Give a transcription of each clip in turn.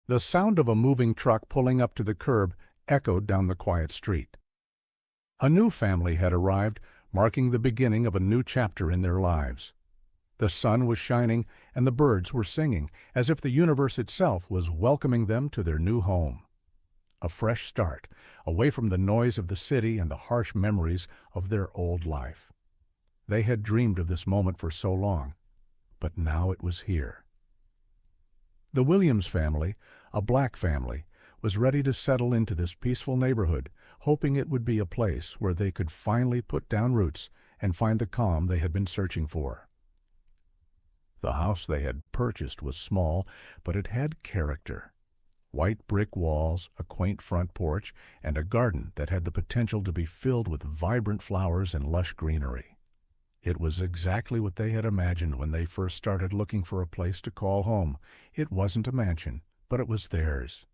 The sound of a moving truck pulling up to the curb echoed down the quiet street. A new family had arrived, marking the beginning of a new chapter in their lives. The sun was shining and the birds were singing, as if the universe itself was welcoming them to their new home. A fresh start, away from the noise of the city and the harsh memories of their old life. They had dreamed of this moment for so long, but now it was here. The Williams family, a black family, was ready to settle into this peaceful neighborhood, hoping it would be a place where they could finally put down roots and find the calm they had been searching for. The house they had purchased was small, but it had character. White brick walls, a quaint front porch, and a garden that had the potential to be filled with vibrant flowers and lush greenery. It was exactly what they had imagined when they first started looking for a place to call home. It wasn't a mansion, but it was theirs.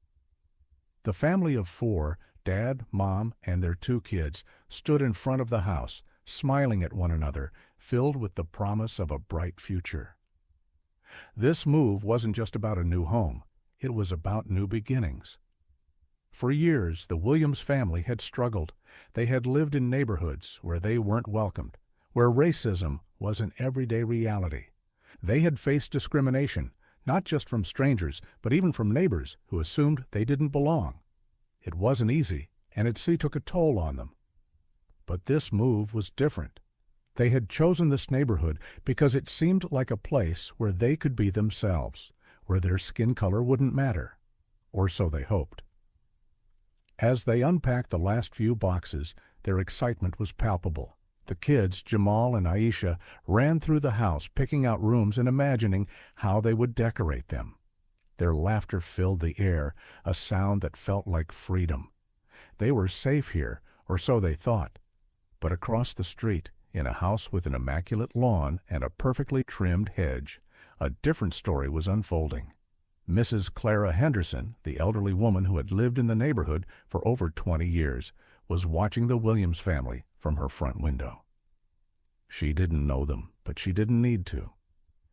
The family of four, Dad, Mom, and their two kids, stood in front of the house, smiling at one another, filled with the promise of a bright future. This move wasn't just about a new home. It was about new beginnings. For years, the Williams family had struggled. They had lived in neighborhoods where they weren't welcomed, where racism was an everyday reality. They had faced discrimination, not just from strangers, but even from neighbors who assumed they didn't belong. It wasn't easy, and it took a toll on them. But this move was different. They had chosen this neighborhood because it seemed like a place where they could be themselves, where their skin color wouldn't matter, or so they hoped. As they unpacked the last few boxes, their excitement was palpable. The kids, Jamal and Aisha, ran through the house, picking out rooms and imagining how they would decorate them. Their laughter filled the air, a sound that felt like freedom. They were safe here, or so they thought. But across the street, in a house with an immaculate lawn and a perfectly trimmed hedge, a different story was unfolding. Mrs. Clara Henderson, the elderly woman who had lived in the neighborhood for over 20 years, was watching the Williams family from her front window. She didn't know them, but she didn't need to.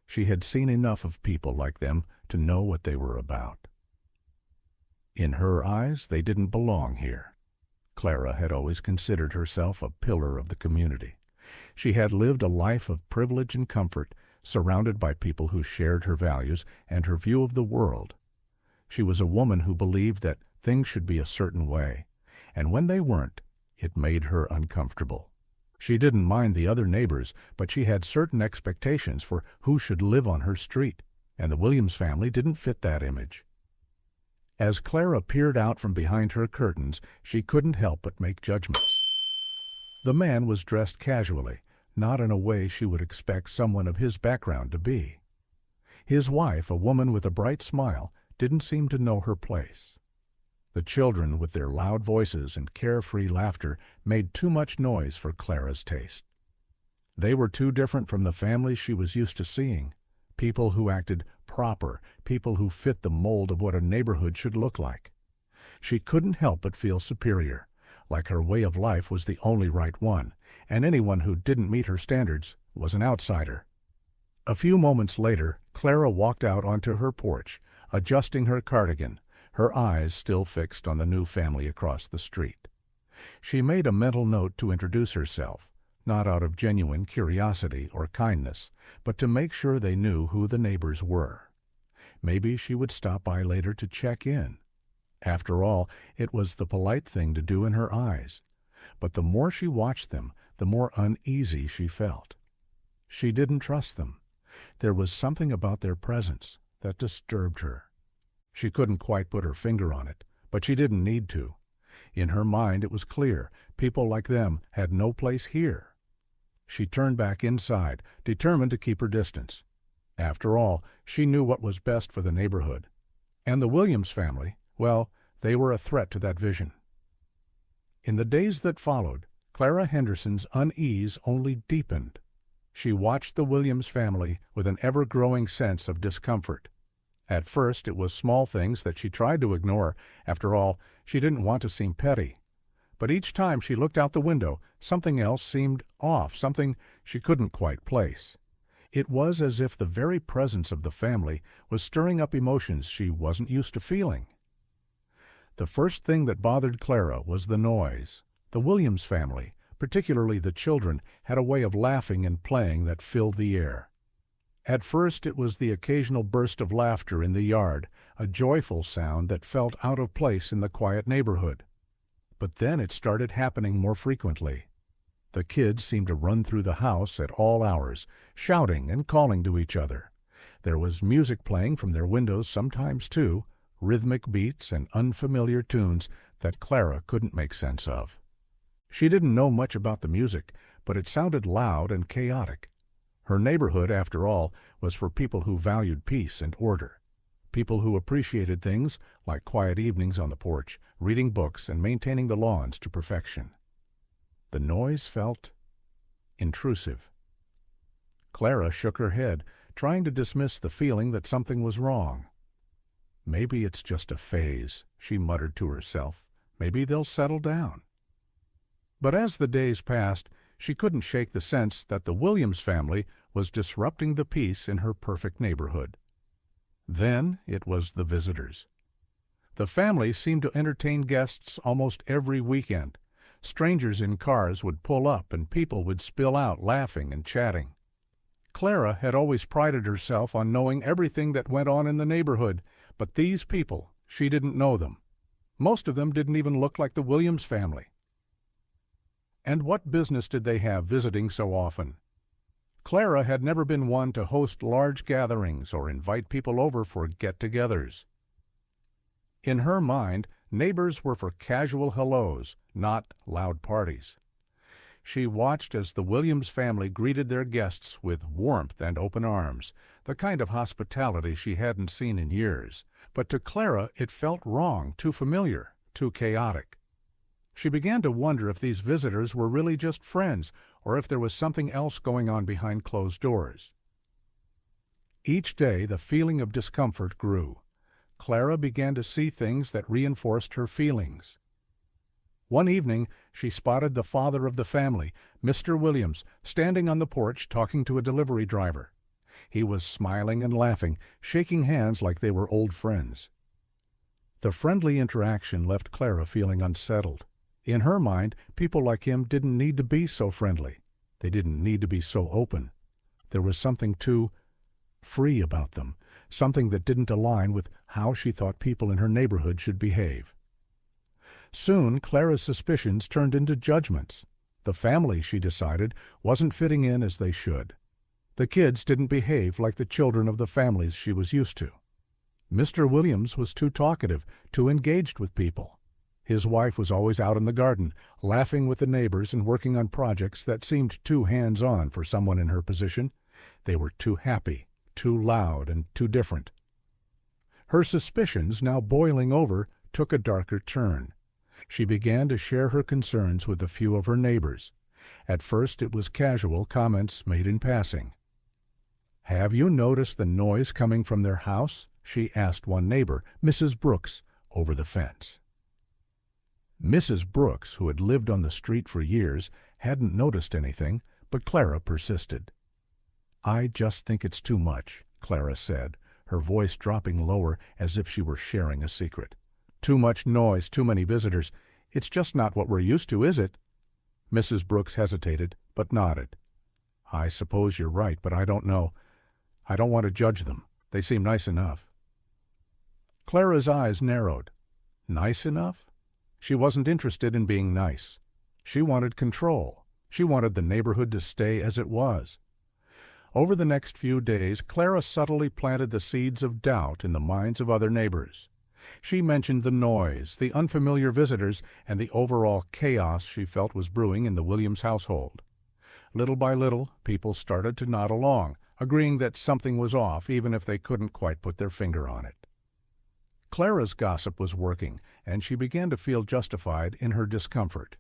She had seen enough of people like them to know what they were about. In her eyes, they didn't belong here. Clara had always considered herself a pillar of the community. She had lived a life of privilege and comfort, surrounded by people who shared her values and her view of the world. She was a woman who believed that things should be a certain way, and when they weren't, it made her uncomfortable. She didn't mind the other neighbors, but she had certain expectations for who should live on her street, and the Williams family didn't fit that image. As Clara peered out from behind her curtains, she couldn't help but make judgments. The man was dressed casually, not in a way she would expect someone of his background to be. His wife, a woman with a bright smile, didn't seem to know her place. The children, with their loud voices and carefree laughter, made too much noise for Clara's taste. They were too different from the families she was used to seeing, people who acted proper, people who fit the mold of what a neighborhood should look like. She couldn't help but feel superior, like her way of life was the only right one, and anyone who didn't meet her standards was an outsider. A few moments later, Clara walked out onto her porch, adjusting her cardigan, her eyes still fixed on the new family across the street. She made a mental note to introduce herself, not out of genuine curiosity or kindness, but to make sure they knew who the neighbors were. Maybe she would stop by later to check in. After all, it was the polite thing to do in her eyes. But the more she watched them, the more uneasy she felt. She didn't trust them. There was something about their presence that disturbed her. She couldn't quite put her finger on it, but she didn't need to. In her mind it was clear, people like them had no place here. She turned back inside, determined to keep her distance. After all, she knew what was best for the neighborhood. And the Williams family, well, they were a threat to that vision. In the days that followed, Clara Henderson's unease only deepened. She watched the Williams family with an ever-growing sense of discomfort. At first, it was small things that she tried to ignore. After all, she didn't want to seem petty. But each time she looked out the window, something else seemed off, something she couldn't quite place. It was as if the very presence of the family was stirring up emotions she wasn't used to feeling. The first thing that bothered Clara was the noise. The Williams family, particularly the children, had a way of laughing and playing that filled the air. At first it was the occasional burst of laughter in the yard, a joyful sound that felt out of place in the quiet neighborhood. But then it started happening more frequently. The kids seemed to run through the house at all hours, shouting and calling to each other. There was music playing from their windows sometimes, too, rhythmic beats and unfamiliar tunes that Clara couldn't make sense of. She didn't know much about the music, but it sounded loud and chaotic. Her neighborhood, after all, was for people who valued peace and order, people who appreciated things like quiet evenings on the porch, reading books, and maintaining the lawns to perfection. The noise felt intrusive. Clara shook her head, trying to dismiss the feeling that something was wrong. "Maybe it's just a phase," she muttered to herself. "Maybe they'll settle down." But as the days passed, she couldn't shake the sense that the Williams family was disrupting the peace in her perfect neighborhood. Then it was the visitors. The family seemed to entertain guests almost every weekend. Strangers in cars would pull up and people would spill out laughing and chatting. Clara had always prided herself on knowing everything that went on in the neighborhood, but these people, she didn't know them. Most of them didn't even look like the Williams family. And what business did they have visiting so often? Clara had never been one to host large gatherings or invite people over for get-togethers. In her mind, neighbors were for casual hellos, not loud parties. She watched as the Williams family greeted their guests with warmth and open arms, the kind of hospitality she hadn't seen in years. But to Clara it felt wrong, too familiar, too chaotic. She began to wonder if these visitors were really just friends, or if there was something else going on behind closed doors. Each day the feeling of discomfort grew. Clara began to see things that reinforced her feelings. One evening she spotted the father of the family, Mr. Williams, standing on the porch talking to a delivery driver. He was smiling and laughing, shaking hands like they were old friends. The friendly interaction left Clara feeling unsettled. In her mind, people like him didn't need to be so friendly. They didn't need to be so open. There was something too free about them, something that didn't align with how she thought people in her neighborhood should behave. Soon, Clara's suspicions turned into judgments. The family, she decided, wasn't fitting in as they should. The kids didn't behave like the children of the families she was used to. Mr. Williams was too talkative, too engaged with people. His wife was always out in the garden, laughing with the neighbors and working on projects that seemed too hands-on for someone in her position. They were too happy, too loud, and too different. Her suspicions, now boiling over, took a darker turn. She began to share her concerns with a few of her neighbors. At first it was casual comments made in passing. "Have you noticed the noise coming from their house?" she asked one neighbor, Mrs. Brooks, over the fence. Mrs. Brooks, who had lived on the street for years, hadn't noticed anything, but Clara persisted. "I just think it's too much," Clara said, her voice dropping lower as if she were sharing a secret. "Too much noise, too many visitors. It's just not what we're used to, is it?" Mrs. Brooks hesitated, but nodded. "I suppose you're right, but I don't know. I don't want to judge them. They seem nice enough." Clara's eyes narrowed. Nice enough? She wasn't interested in being nice. She wanted control. She wanted the neighborhood to stay as it was. Over the next few days, Clara subtly planted the seeds of doubt in the minds of other neighbors. She mentioned the noise, the unfamiliar visitors, and the overall chaos she felt was brewing in the Williams household. Little by little, people started to nod along, agreeing that something was off, even if they couldn't quite put their finger on it. Clara's gossip was working, and she began to feel justified in her discomfort.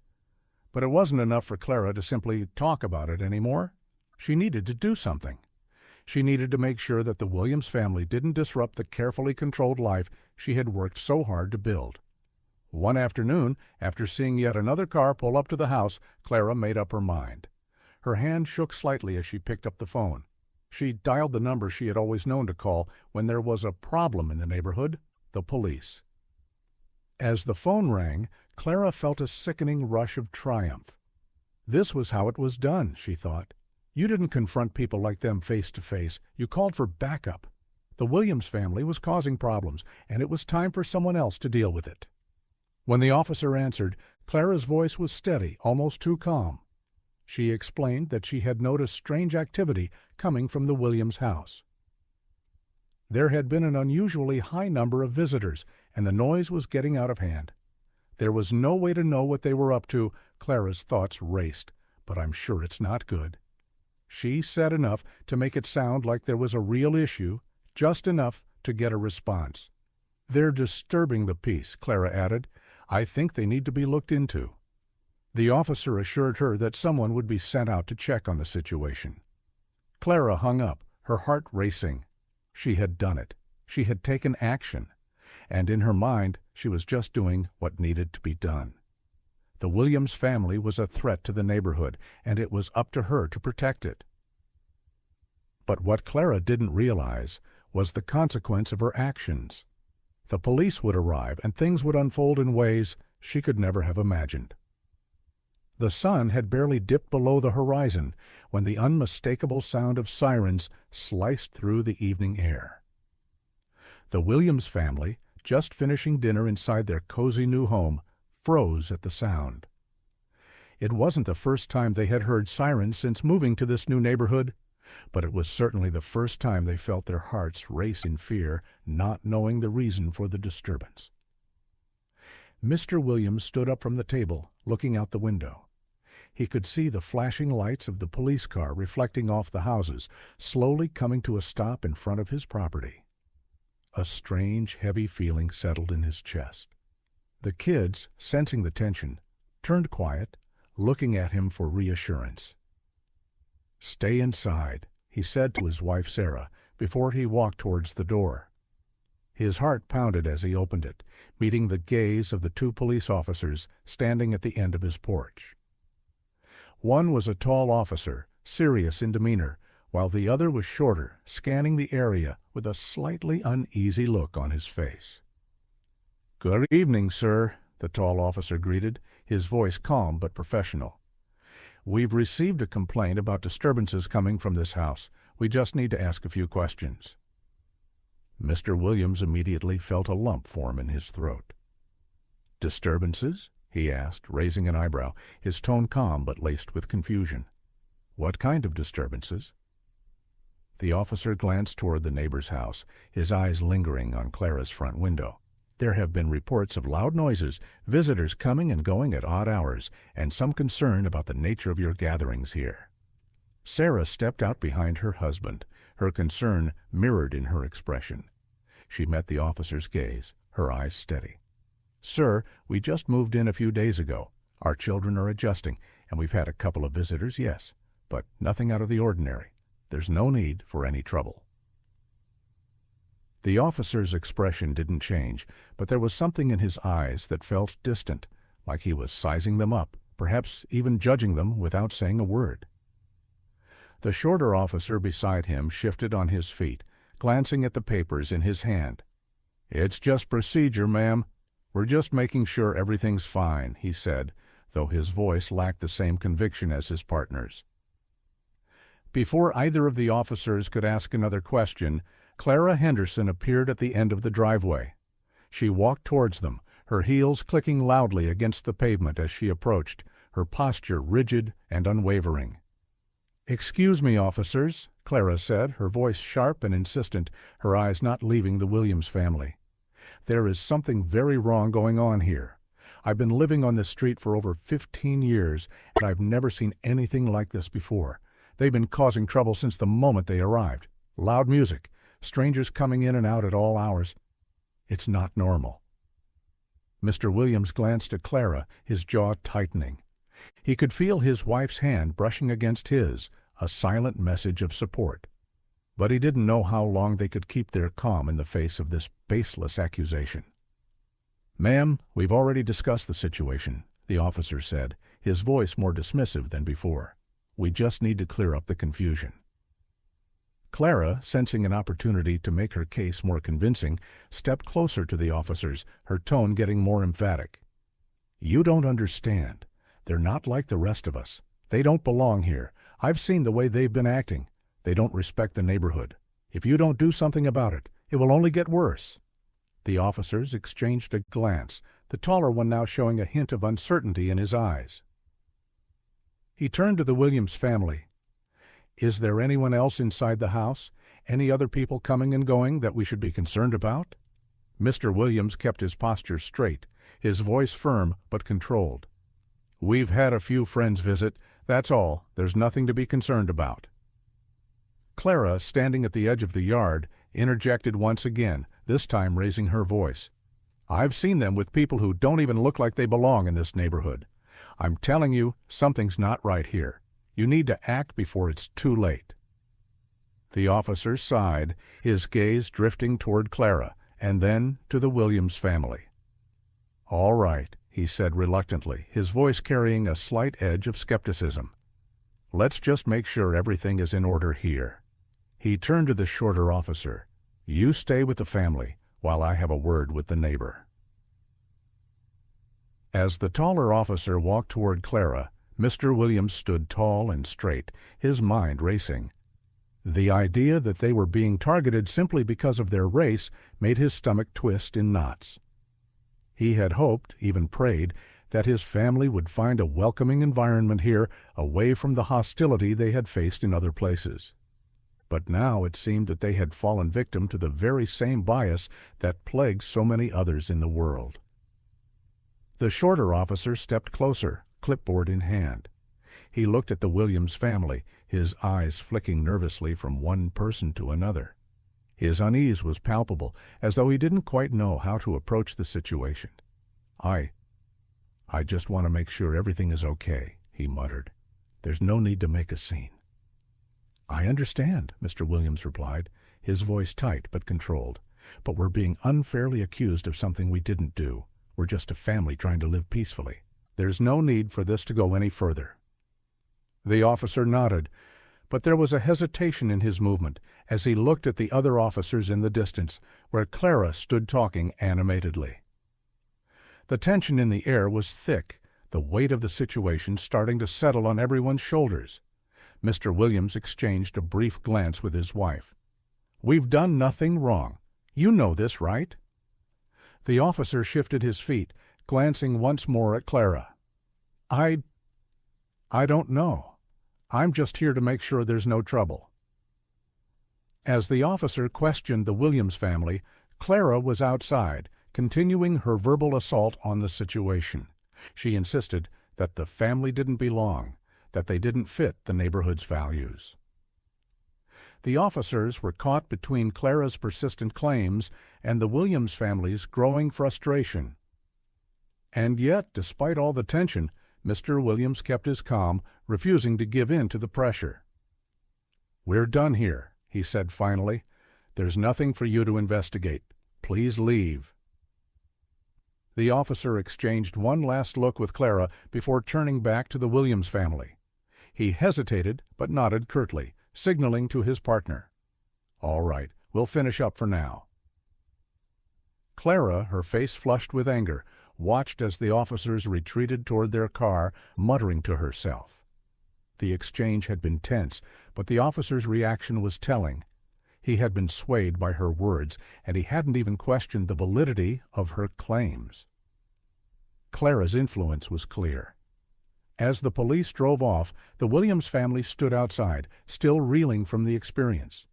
But it wasn't enough for Clara to simply talk about it anymore. She needed to do something. She needed to make sure that the Williams family didn't disrupt the carefully controlled life she had worked so hard to build. One afternoon, after seeing yet another car pull up to the house, Clara made up her mind. Her hand shook slightly as she picked up the phone. She dialed the number she had always known to call when there was a problem in the neighborhood: the police. As the phone rang, Clara felt a sickening rush of triumph. This was how it was done, she thought. You didn't confront people like them face to face. You called for backup. The Williams family was causing problems, and it was time for someone else to deal with it. When the officer answered, Clara's voice was steady, almost too calm. She explained that she had noticed strange activity coming from the Williams house. There had been an unusually high number of visitors, and the noise was getting out of hand. There was no way to know what they were up to. Clara's thoughts raced. But I'm sure it's not good. She said enough to make it sound like there was a real issue, just enough to get a response. They're disturbing the peace, Clara added. I think they need to be looked into. The officer assured her that someone would be sent out to check on the situation. Clara hung up, her heart racing. She had done it. She had taken action. And in her mind, she was just doing what needed to be done. The Williams family was a threat to the neighborhood, and it was up to her to protect it. But what Clara didn't realize was the consequence of her actions. The police would arrive, and things would unfold in ways she could never have imagined. The sun had barely dipped below the horizon when the unmistakable sound of sirens sliced through the evening air. The Williams family, just finishing dinner inside their cozy new home, froze at the sound. It wasn't the first time they had heard sirens since moving to this new neighborhood, but it was certainly the first time they felt their hearts race in fear, not knowing the reason for the disturbance. Mr. Williams stood up from the table, looking out the window. He could see the flashing lights of the police car reflecting off the houses, slowly coming to a stop in front of his property. A strange, heavy feeling settled in his chest. The kids, sensing the tension, turned quiet, looking at him for reassurance. "Stay inside," he said to his wife Sarah before he walked towards the door. His heart pounded as he opened it, meeting the gaze of the two police officers standing at the end of his porch. One was a tall officer, serious in demeanor, while the other was shorter, scanning the area with a slightly uneasy look on his face. "Good evening, sir," the tall officer greeted, his voice calm but professional. "We've received a complaint about disturbances coming from this house. We just need to ask a few questions." Mr. Williams immediately felt a lump form in his throat. "Disturbances?" he asked, raising an eyebrow, his tone calm but laced with confusion. "What kind of disturbances?" The officer glanced toward the neighbor's house, his eyes lingering on Clara's front window. "There have been reports of loud noises, visitors coming and going at odd hours, and some concern about the nature of your gatherings here." Sarah stepped out behind her husband, her concern mirrored in her expression. She met the officer's gaze, her eyes steady. "Sir, we just moved in a few days ago. Our children are adjusting, and we've had a couple of visitors, yes, but nothing out of the ordinary. There's no need for any trouble." The officer's expression didn't change, but there was something in his eyes that felt distant, like he was sizing them up, perhaps even judging them without saying a word. The shorter officer beside him shifted on his feet, glancing at the papers in his hand. "It's just procedure, ma'am. We're just making sure everything's fine," he said, though his voice lacked the same conviction as his partner's. Before either of the officers could ask another question, Clara Henderson appeared at the end of the driveway. She walked towards them, her heels clicking loudly against the pavement as she approached, her posture rigid and unwavering. "Excuse me, officers," Clara said, her voice sharp and insistent, her eyes not leaving the Williams family. "There is something very wrong going on here. I've been living on this street for over 15 years, and I've never seen anything like this before. They've been causing trouble since the moment they arrived. Loud music, strangers coming in and out at all hours. It's not normal." Mr. Williams glanced at Clara, his jaw tightening. He could feel his wife's hand brushing against his, a silent message of support. But he didn't know how long they could keep their calm in the face of this baseless accusation. "Ma'am, we've already discussed the situation," the officer said, his voice more dismissive than before. "We just need to clear up the confusion." Clara, sensing an opportunity to make her case more convincing, stepped closer to the officers, her tone getting more emphatic. "You don't understand. They're not like the rest of us. They don't belong here. I've seen the way they've been acting. They don't respect the neighborhood. If you don't do something about it, it will only get worse." The officers exchanged a glance, the taller one now showing a hint of uncertainty in his eyes. He turned to the Williams family. "Is there anyone else inside the house? Any other people coming and going that we should be concerned about?" Mr. Williams kept his posture straight, his voice firm but controlled. "We've had a few friends visit. That's all. There's nothing to be concerned about." Clara, standing at the edge of the yard, interjected once again, this time raising her voice. "I've seen them with people who don't even look like they belong in this neighborhood. I'm telling you, something's not right here. You need to act before it's too late." The officer sighed, his gaze drifting toward Clara, and then to the Williams family. "All right," he said reluctantly, his voice carrying a slight edge of skepticism. "Let's just make sure everything is in order here." He turned to the shorter officer. "You stay with the family while I have a word with the neighbor." As the taller officer walked toward Clara, Mr. Williams stood tall and straight, his mind racing. The idea that they were being targeted simply because of their race made his stomach twist in knots. He had hoped, even prayed, that his family would find a welcoming environment here, away from the hostility they had faced in other places. But now it seemed that they had fallen victim to the very same bias that plagued so many others in the world. The shorter officer stepped closer, clipboard in hand. He looked at the Williams family, his eyes flicking nervously from one person to another. His unease was palpable, as though he didn't quite know how to approach the situation. I just want to make sure everything is okay," he muttered. "There's no need to make a scene." "I understand," Mr. Williams replied, his voice tight but controlled. "But we're being unfairly accused of something we didn't do. We're just a family trying to live peacefully. There's no need for this to go any further." The officer nodded, but there was a hesitation in his movement as he looked at the other officers in the distance, where Clara stood talking animatedly. The tension in the air was thick, the weight of the situation starting to settle on everyone's shoulders. Mr. Williams exchanged a brief glance with his wife. "We've done nothing wrong. You know this, right?" The officer shifted his feet, glancing once more at Clara. I don't know. I'm just here to make sure there's no trouble." As the officer questioned the Williams family, Clara was outside, continuing her verbal assault on the situation. She insisted that the family didn't belong, that they didn't fit the neighborhood's values. The officers were caught between Clara's persistent claims and the Williams family's growing frustration. And yet, despite all the tension, Mr. Williams kept his calm, refusing to give in to the pressure. "We're done here," he said finally. "There's nothing for you to investigate. Please leave." The officer exchanged one last look with Clara before turning back to the Williams family. He hesitated, but nodded curtly, signaling to his partner. "All right, we'll finish up for now." Clara, her face flushed with anger, watched as the officers retreated toward their car, muttering to herself. The exchange had been tense, but the officer's reaction was telling. He had been swayed by her words, and he hadn't even questioned the validity of her claims. Clara's influence was clear. As the police drove off, the Williams family stood outside, still reeling from the experience.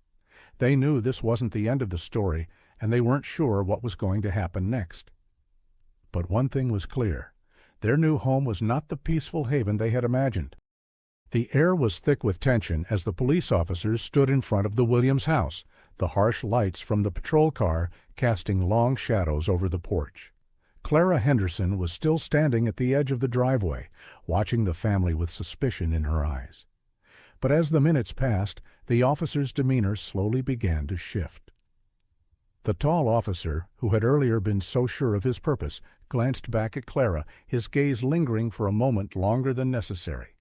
They knew this wasn't the end of the story, and they weren't sure what was going to happen next. But one thing was clear. Their new home was not the peaceful haven they had imagined. The air was thick with tension as the police officers stood in front of the Williams house, the harsh lights from the patrol car casting long shadows over the porch. Clara Henderson was still standing at the edge of the driveway, watching the family with suspicion in her eyes. But as the minutes passed, the officer's demeanor slowly began to shift. The tall officer, who had earlier been so sure of his purpose, glanced back at Clara, his gaze lingering for a moment longer than necessary.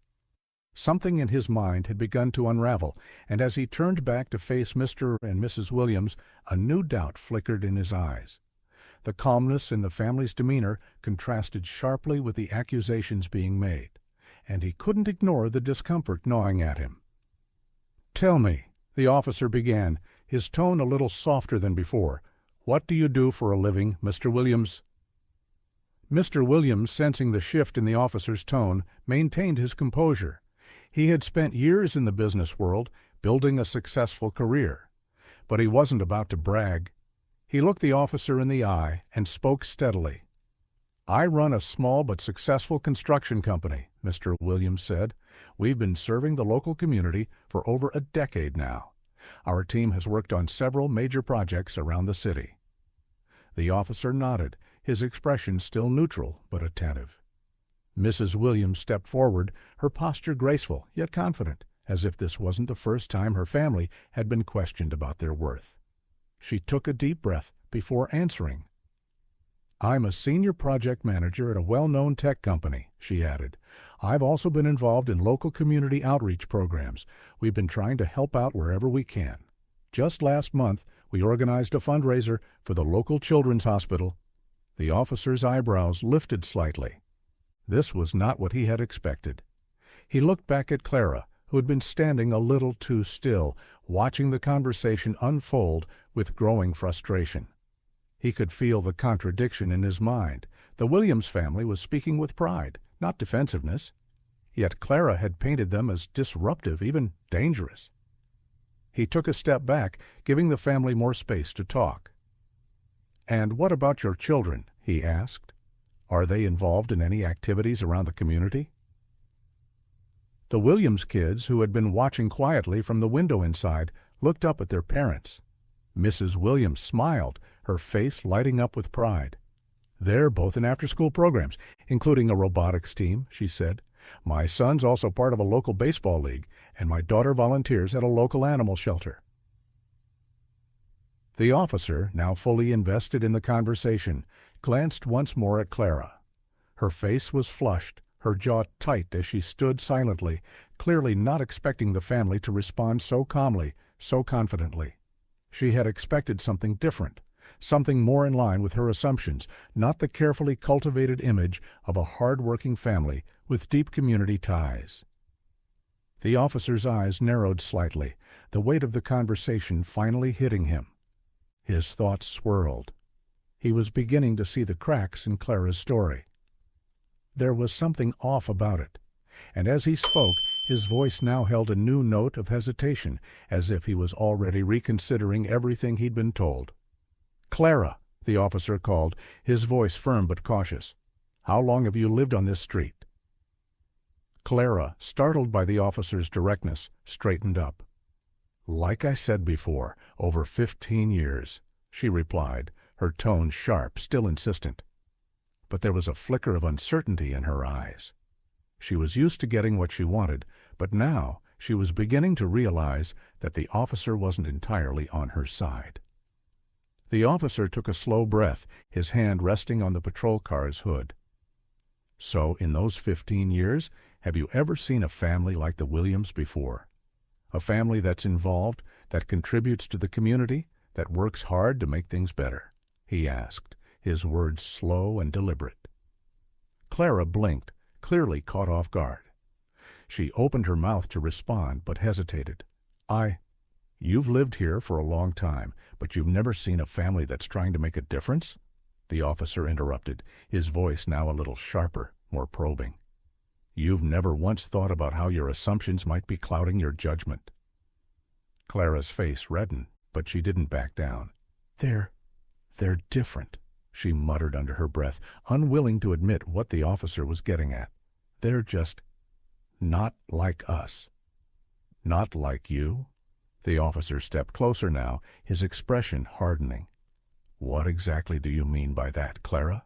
Something in his mind had begun to unravel, and as he turned back to face Mr. and Mrs. Williams, a new doubt flickered in his eyes. The calmness in the family's demeanor contrasted sharply with the accusations being made, and he couldn't ignore the discomfort gnawing at him. "Tell me," the officer began, his tone a little softer than before, "what do you do for a living, Mr. Williams?" Mr. Williams, sensing the shift in the officer's tone, maintained his composure. He had spent years in the business world, building a successful career. But he wasn't about to brag. He looked the officer in the eye and spoke steadily. "I run a small but successful construction company," Mr. Williams said. "We've been serving the local community for over a decade now. Our team has worked on several major projects around the city." The officer nodded, his expression still neutral but attentive. Mrs. Williams stepped forward, her posture graceful yet confident, as if this wasn't the first time her family had been questioned about their worth. She took a deep breath before answering. "I'm a senior project manager at a well-known tech company," she added. "I've also been involved in local community outreach programs. We've been trying to help out wherever we can. Just last month, we organized a fundraiser for the local children's hospital." The officer's eyebrows lifted slightly. This was not what he had expected. He looked back at Clara, who had been standing a little too still, watching the conversation unfold with growing frustration. He could feel the contradiction in his mind. The Williams family was speaking with pride, not defensiveness. Yet Clara had painted them as disruptive, even dangerous. He took a step back, giving the family more space to talk. "And what about your children?" he asked. "Are they involved in any activities around the community?" The Williams kids, who had been watching quietly from the window inside, looked up at their parents. Mrs. Williams smiled, her face lighting up with pride. "They're both in after-school programs, including a robotics team," she said. "My son's also part of a local baseball league, and my daughter volunteers at a local animal shelter." The officer, now fully invested in the conversation, glanced once more at Clara. Her face was flushed, her jaw tight as she stood silently, clearly not expecting the family to respond so calmly, so confidently. She had expected something different, something more in line with her assumptions, not the carefully cultivated image of a hard-working family with deep community ties. The officer's eyes narrowed slightly, the weight of the conversation finally hitting him. His thoughts swirled. He was beginning to see the cracks in Clara's story. There was something off about it, and as he spoke, his voice now held a new note of hesitation, as if he was already reconsidering everything he'd been told. "Clara," the officer called, his voice firm but cautious. "How long have you lived on this street?" Clara, startled by the officer's directness, straightened up. "Like I said before, over 15 years, she replied, her tone sharp, still insistent. But there was a flicker of uncertainty in her eyes. She was used to getting what she wanted, but now she was beginning to realize that the officer wasn't entirely on her side. The officer took a slow breath, his hand resting on the patrol car's hood. "So, in those 15 years, have you ever seen a family like the Williams before? A family that's involved, that contributes to the community, that works hard to make things better?" he asked, his words slow and deliberate. Clara blinked, clearly caught off guard. She opened her mouth to respond, but hesitated. You've lived here for a long time, but you've never seen a family that's trying to make a difference?" the officer interrupted, his voice now a little sharper, more probing. "You've never once thought about how your assumptions might be clouding your judgment?" Clara's face reddened, but she didn't back down. They're different," she muttered under her breath, unwilling to admit what the officer was getting at. "They're just not like us." "Not like you?" The officer stepped closer now, his expression hardening. "What exactly do you mean by that, Clara?"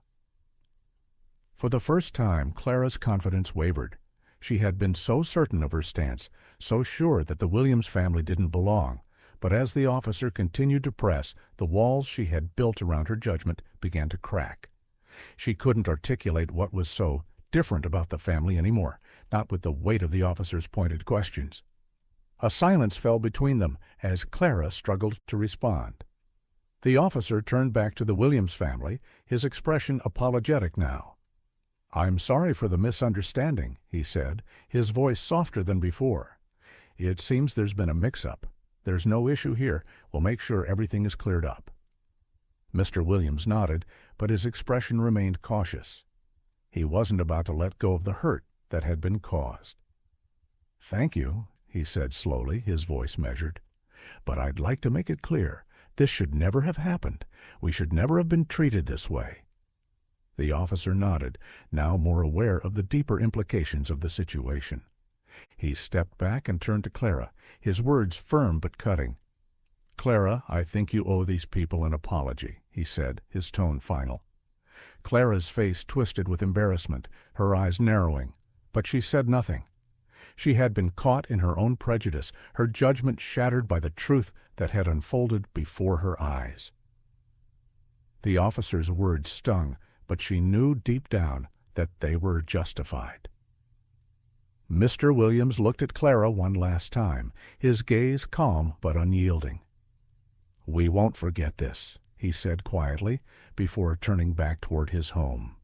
For the first time, Clara's confidence wavered. She had been so certain of her stance, so sure that the Williams family didn't belong, but as the officer continued to press, the walls she had built around her judgment began to crack. She couldn't articulate what was so different about the family anymore, not with the weight of the officer's pointed questions. A silence fell between them as Clara struggled to respond. The officer turned back to the Williams family, his expression apologetic now. "I'm sorry for the misunderstanding," he said, his voice softer than before. "It seems there's been a mix-up. There's no issue here. We'll make sure everything is cleared up." Mr. Williams nodded, but his expression remained cautious. He wasn't about to let go of the hurt that had been caused. "Thank you," he said slowly, his voice measured. "But I'd like to make it clear. This should never have happened. We should never have been treated this way." The officer nodded, now more aware of the deeper implications of the situation. He stepped back and turned to Clara, his words firm but cutting. "Clara, I think you owe these people an apology," he said, his tone final. Clara's face twisted with embarrassment, her eyes narrowing, but she said nothing. She had been caught in her own prejudice, her judgment shattered by the truth that had unfolded before her eyes. The officer's words stung, but she knew deep down that they were justified. Mr. Williams looked at Clara one last time, his gaze calm but unyielding. "We won't forget this," he said quietly, before turning back toward his home.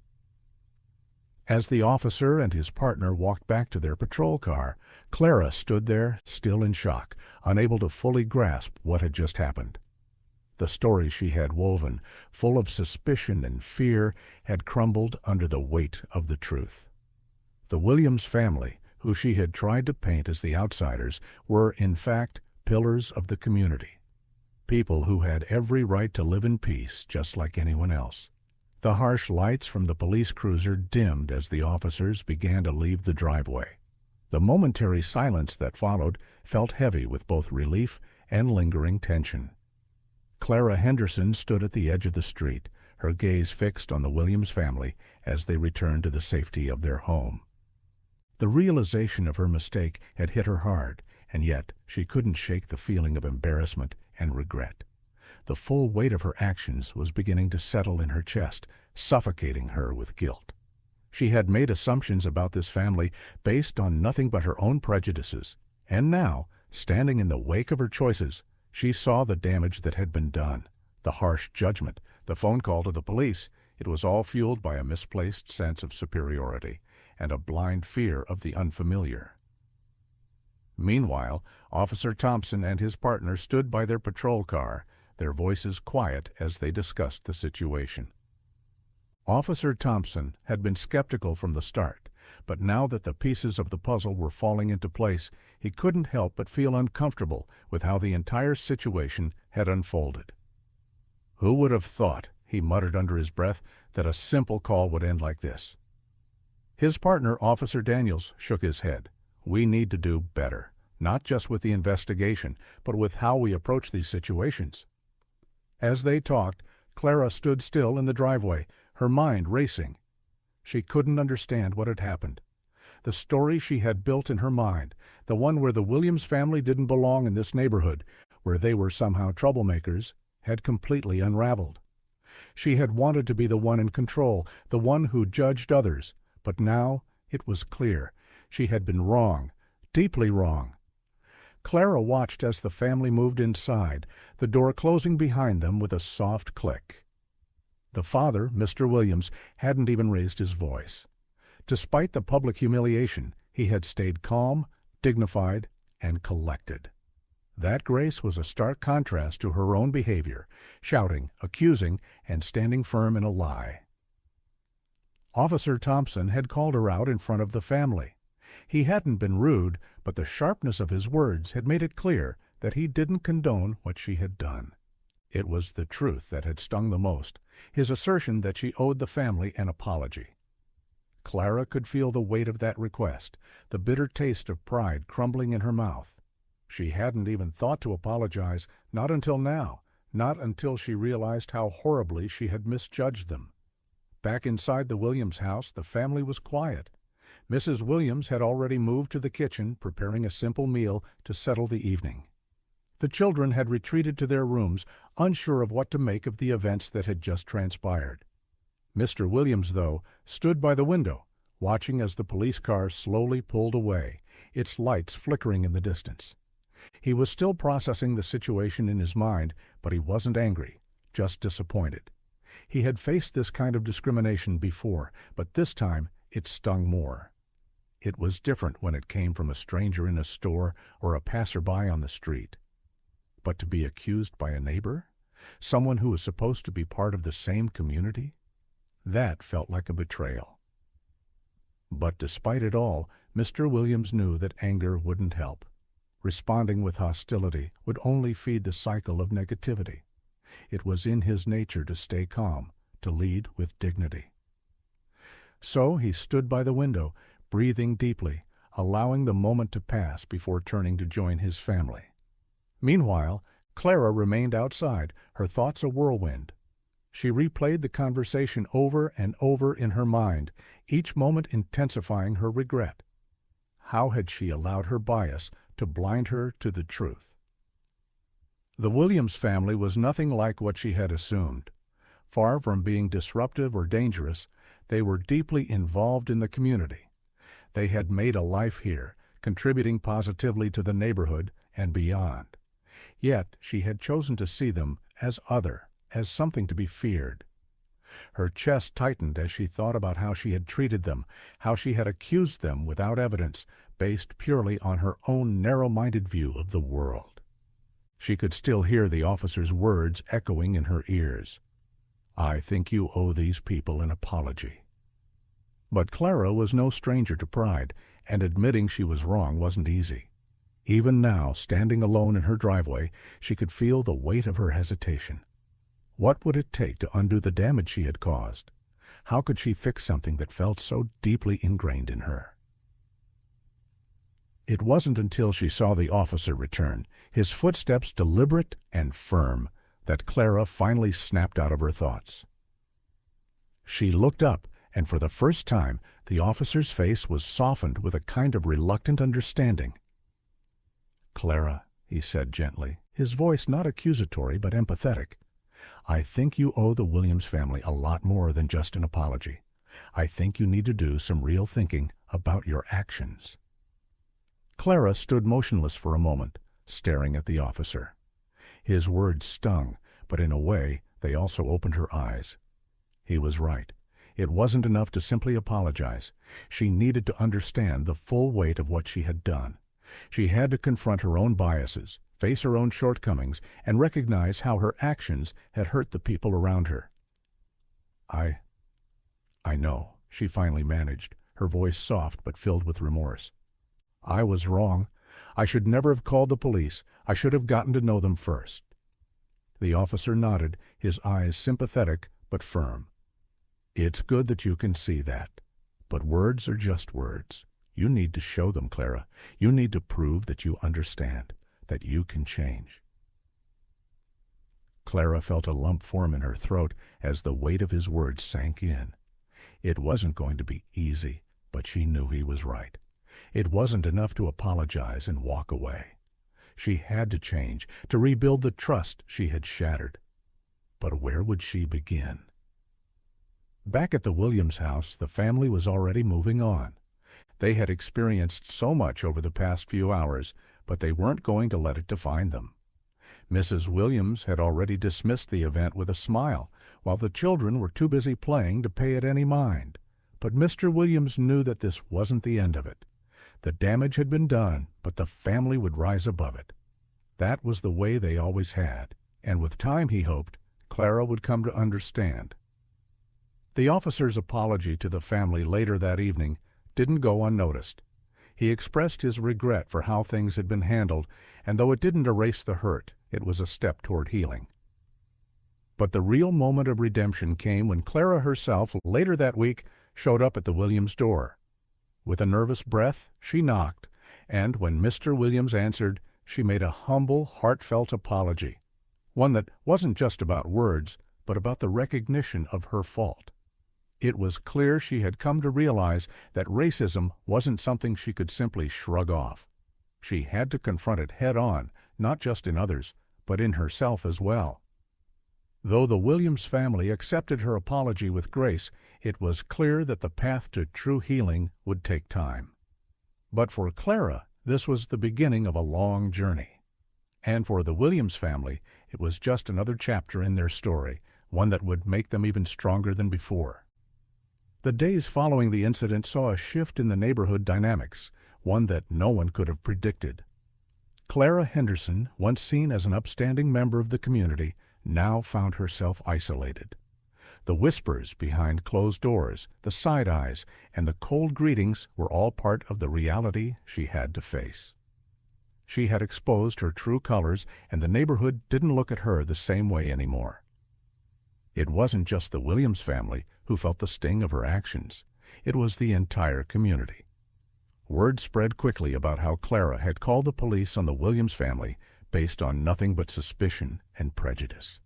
As the officer and his partner walked back to their patrol car, Clara stood there, still in shock, unable to fully grasp what had just happened. The story she had woven, full of suspicion and fear, had crumbled under the weight of the truth. The Williams family, who she had tried to paint as the outsiders, were, in fact, pillars of the community. People who had every right to live in peace, just like anyone else. The harsh lights from the police cruiser dimmed as the officers began to leave the driveway. The momentary silence that followed felt heavy with both relief and lingering tension. Clara Henderson stood at the edge of the street, her gaze fixed on the Williams family as they returned to the safety of their home. The realization of her mistake had hit her hard, and yet she couldn't shake the feeling of embarrassment and regret. The full weight of her actions was beginning to settle in her chest, suffocating her with guilt. She had made assumptions about this family based on nothing but her own prejudices, and now, standing in the wake of her choices, she saw the damage that had been done, the harsh judgment, the phone call to the police. It was all fueled by a misplaced sense of superiority and a blind fear of the unfamiliar. Meanwhile, Officer Thompson and his partner stood by their patrol car, their voices quiet as they discussed the situation. Officer Thompson had been skeptical from the start, but now that the pieces of the puzzle were falling into place, he couldn't help but feel uncomfortable with how the entire situation had unfolded. "Who would have thought," he muttered under his breath, "that a simple call would end like this?" His partner, Officer Daniels, shook his head. "We need to do better, not just with the investigation, but with how we approach these situations." As they talked, Clara stood still in the driveway, her mind racing. She couldn't understand what had happened. The story she had built in her mind, the one where the Williams family didn't belong in this neighborhood, where they were somehow troublemakers, had completely unraveled. She had wanted to be the one in control, the one who judged others, but now it was clear. She had been wrong, deeply wrong. Clara watched as the family moved inside, the door closing behind them with a soft click. The father, Mr. Williams, hadn't even raised his voice. Despite the public humiliation, he had stayed calm, dignified, and collected. That grace was a stark contrast to her own behavior, shouting, accusing, and standing firm in a lie. Officer Thompson had called her out in front of the family. He hadn't been rude, but the sharpness of his words had made it clear that he didn't condone what she had done. It was the truth that had stung the most, his assertion that she owed the family an apology. Clara could feel the weight of that request, the bitter taste of pride crumbling in her mouth. She hadn't even thought to apologize, not until now, not until she realized how horribly she had misjudged them. Back inside the Williams house, the family was quiet. Mrs. Williams had already moved to the kitchen, preparing a simple meal to settle the evening. The children had retreated to their rooms, unsure of what to make of the events that had just transpired. Mr. Williams, though, stood by the window, watching as the police car slowly pulled away, its lights flickering in the distance. He was still processing the situation in his mind, but he wasn't angry, just disappointed. He had faced this kind of discrimination before, but this time it stung more. It was different when it came from a stranger in a store or a passerby on the street. But to be accused by a neighbor, someone who was supposed to be part of the same community, that felt like a betrayal. But despite it all, Mr. Williams knew that anger wouldn't help. Responding with hostility would only feed the cycle of negativity. It was in his nature to stay calm, to lead with dignity. So he stood by the window, breathing deeply, allowing the moment to pass before turning to join his family. Meanwhile, Clara remained outside, her thoughts a whirlwind. She replayed the conversation over and over in her mind, each moment intensifying her regret. How had she allowed her bias to blind her to the truth? The Williams family was nothing like what she had assumed. Far from being disruptive or dangerous, they were deeply involved in the community. They had made a life here, contributing positively to the neighborhood and beyond. Yet she had chosen to see them as other, as something to be feared. Her chest tightened as she thought about how she had treated them, how she had accused them without evidence, based purely on her own narrow-minded view of the world. She could still hear the officer's words echoing in her ears. "I think you owe these people an apology." But Clara was no stranger to pride, and admitting she was wrong wasn't easy. Even now, standing alone in her driveway, she could feel the weight of her hesitation. What would it take to undo the damage she had caused? How could she fix something that felt so deeply ingrained in her? It wasn't until she saw the officer return, his footsteps deliberate and firm, that Clara finally snapped out of her thoughts. She looked up, and for the first time the officer's face was softened with a kind of reluctant understanding. "Clara," he said gently, his voice not accusatory but empathetic, "I think you owe the Williams family a lot more than just an apology. I think you need to do some real thinking about your actions." Clara stood motionless for a moment, staring at the officer. His words stung, but in a way they also opened her eyes. He was right. It wasn't enough to simply apologize. She needed to understand the full weight of what she had done. She had to confront her own biases, face her own shortcomings, and recognize how her actions had hurt the people around her. I know," she finally managed, her voice soft but filled with remorse. "I was wrong. I should never have called the police. I should have gotten to know them first." The officer nodded, his eyes sympathetic but firm. "It's good that you can see that. But words are just words. You need to show them, Clara. You need to prove that you understand, that you can change." Clara felt a lump form in her throat as the weight of his words sank in. It wasn't going to be easy, but she knew he was right. It wasn't enough to apologize and walk away. She had to change, to rebuild the trust she had shattered. But where would she begin? Back at the Williams house, the family was already moving on. They had experienced so much over the past few hours, but they weren't going to let it define them. Mrs. Williams had already dismissed the event with a smile, while the children were too busy playing to pay it any mind. But Mr. Williams knew that this wasn't the end of it. The damage had been done, but the family would rise above it. That was the way they always had, and with time, he hoped, Clara would come to understand. The officer's apology to the family later that evening didn't go unnoticed. He expressed his regret for how things had been handled, and though it didn't erase the hurt, it was a step toward healing. But the real moment of redemption came when Clara herself, later that week, showed up at the Williams' door. With a nervous breath, she knocked, and when Mr. Williams answered, she made a humble, heartfelt apology, one that wasn't just about words, but about the recognition of her fault. It was clear she had come to realize that racism wasn't something she could simply shrug off. She had to confront it head-on, not just in others, but in herself as well. Though the Williams family accepted her apology with grace, it was clear that the path to true healing would take time. But for Clara, this was the beginning of a long journey. And for the Williams family, it was just another chapter in their story, one that would make them even stronger than before. The days following the incident saw a shift in the neighborhood dynamics, one that no one could have predicted. Clara Henderson, once seen as an upstanding member of the community, now found herself isolated. The whispers behind closed doors, the side eyes, and the cold greetings were all part of the reality she had to face. She had exposed her true colors, and the neighborhood didn't look at her the same way anymore. It wasn't just the Williams family who felt the sting of her actions. It was the entire community. Word spread quickly about how Clara had called the police on the Williams family based on nothing but suspicion and prejudice.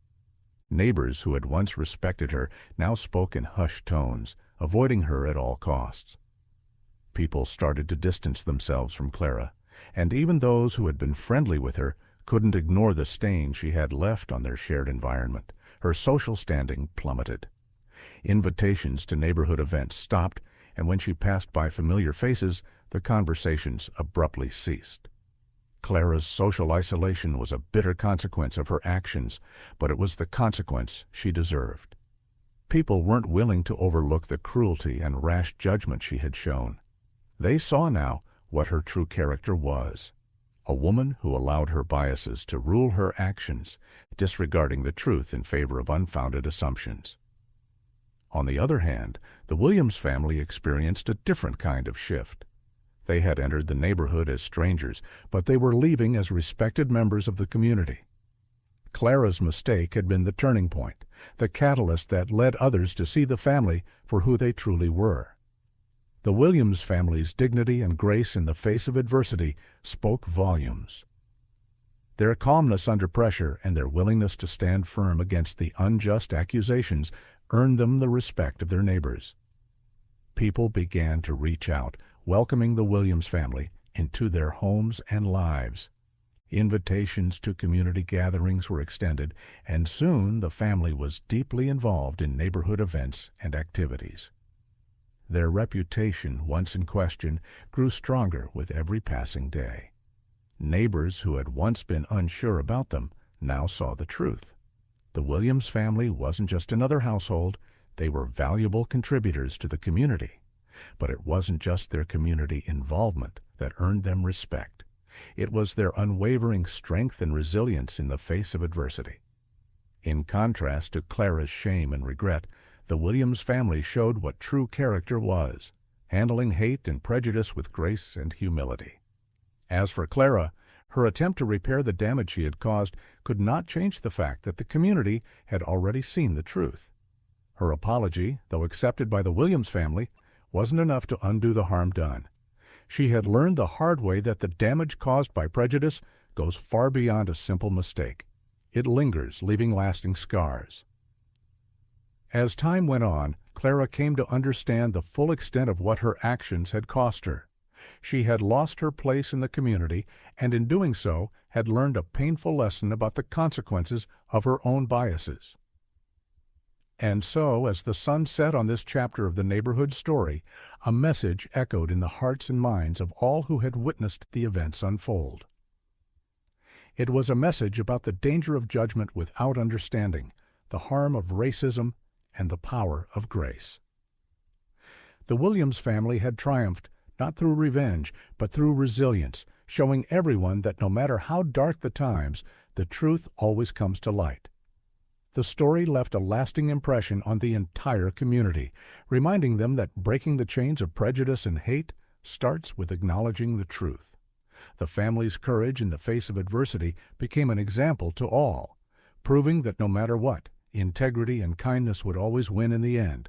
Neighbors who had once respected her now spoke in hushed tones, avoiding her at all costs. People started to distance themselves from Clara, and even those who had been friendly with her couldn't ignore the stain she had left on their shared environment. Her social standing plummeted. Invitations to neighborhood events stopped, and when she passed by familiar faces, the conversations abruptly ceased. Clara's social isolation was a bitter consequence of her actions, but it was the consequence she deserved. People weren't willing to overlook the cruelty and rash judgment she had shown. They saw now what her true character was: a woman who allowed her biases to rule her actions, disregarding the truth in favor of unfounded assumptions. On the other hand, the Williams family experienced a different kind of shift. They had entered the neighborhood as strangers, but they were leaving as respected members of the community. Clara's mistake had been the turning point, the catalyst that led others to see the family for who they truly were. The Williams family's dignity and grace in the face of adversity spoke volumes. Their calmness under pressure and their willingness to stand firm against the unjust accusations earned them the respect of their neighbors. People began to reach out, welcoming the Williams family into their homes and lives. Invitations to community gatherings were extended, and soon the family was deeply involved in neighborhood events and activities. Their reputation, once in question, grew stronger with every passing day. Neighbors who had once been unsure about them now saw the truth. The Williams family wasn't just another household, they were valuable contributors to the community. But it wasn't just their community involvement that earned them respect. It was their unwavering strength and resilience in the face of adversity. In contrast to Clara's shame and regret, the Williams family showed what true character was, handling hate and prejudice with grace and humility. As for Clara, her attempt to repair the damage she had caused could not change the fact that the community had already seen the truth. Her apology, though accepted by the Williams family, wasn't enough to undo the harm done. She had learned the hard way that the damage caused by prejudice goes far beyond a simple mistake. It lingers, leaving lasting scars. As time went on, Clara came to understand the full extent of what her actions had cost her. She had lost her place in the community, and in doing so had learned a painful lesson about the consequences of her own biases. And so, as the sun set on this chapter of the neighborhood story, a message echoed in the hearts and minds of all who had witnessed the events unfold. It was a message about the danger of judgment without understanding, the harm of racism, and the power of grace. The Williams family had triumphed, not through revenge, but through resilience, showing everyone that no matter how dark the times, the truth always comes to light. The story left a lasting impression on the entire community, reminding them that breaking the chains of prejudice and hate starts with acknowledging the truth. The family's courage in the face of adversity became an example to all, proving that no matter what, integrity and kindness would always win in the end.